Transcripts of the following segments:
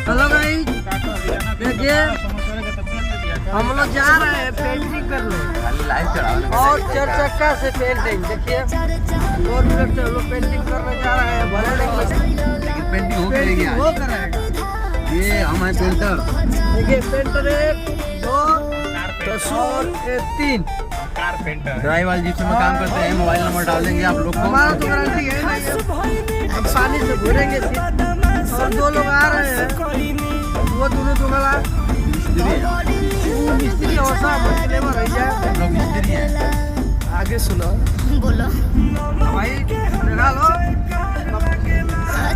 Hello भाई, देखिए हम लोग जा रहे हैं पेंटिंग करने और 4 चक्का से पेंटिंग। देखिए 4 मिनट से हम लोग पेंटिंग करने जा रहे हैं। भले लेकिन पेंटिंग वो कराएगा। ये हमारे पेंटर। देखिए पेंटर 1 2 और 3 ड्राई वाले जिसमें हम काम करते हैं। मोबाइल नंबर डाल देंगे आप लोग को। हमारा तो गारंटी है नहीं। हम पानी से भरेंगे सीट और 2 लोग आ रहे हैं। वो दोनों दुगला मिस्त्री और साहब लेबर रह जाए। लोग मिस्त्री हैं। आगे सुनो बोलो भाई, लगा लो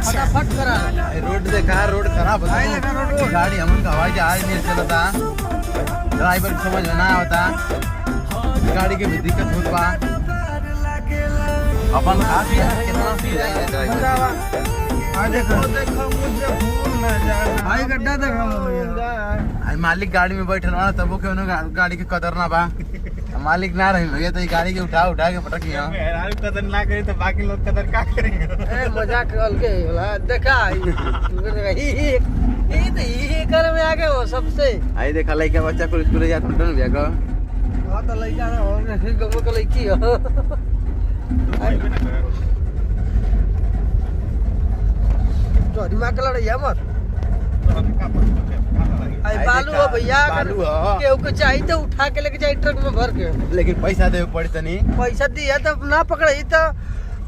फटाफट करा। रोड देखा, रोड खराब होता है। गाड़ी हमन का हवाई जहाज नहीं चलता, ड्राइवर को समझ में ना होता, गाड़ी के भी दिक्कत होत बा। अपन खास कितना फी जाएगा ड्राइवर। देखो मुझे भूल न जाना भाई, गड्ढा देखो आई मालिक गाड़ी में बैठल बा तबो के गाड़ी के कदर ना बा। मालिक ना रही भैया तो ये गाड़ी के उठा के पटकी हो। मेहरारू कदर ना करे तो बाकी लोग कदर का करेंगे। ए मजाक अलगे होला देखा ये तो ये कर में आ गए हो सबसे। आई देखा लइका बच्चा को स्कूल जात पटन भैया को। हां तो लइका ना हो फिर गमो के लइकी हो। तो दिमाग का लड़ाई मत। आई बालू हो भैया, बालू हो। केहू को चाहिए तो उठा के लेके जाए ट्रक में भर के। लेकिन पैसा देवे पड़ी तनी। पैसा दिया तो ना पकड़ाई तो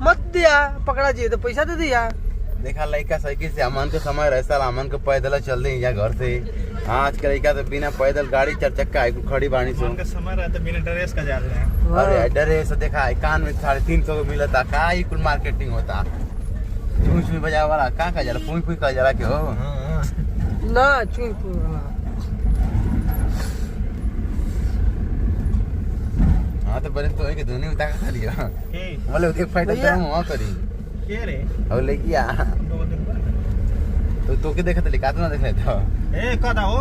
मत दिया, पकड़ा चाहिए तो पैसा दे दिया। देखा लइका साइकिल से अमन को समय रहता, अमन को पैदल चल दे या घर से। आज के लइका तो बिना पैदल गाड़ी 4 चक्का आई खड़ी बाणी से। उनका समय रहता बिना ड्रेस का जा रहे हैं। अरे ड्रेस देखा कान में 350 को मिलता का ही कुल मार्केटिंग होता। झूठ में बजा वाला का जाला पुई का जाला के हो। ना चुई हां तो बरे तो है कि दुनिया उठा के लिया। बोले एक फाइटर तो हम करी के रे अब लेकिया तो के देखत ले कातना देखले तो ए कदा हो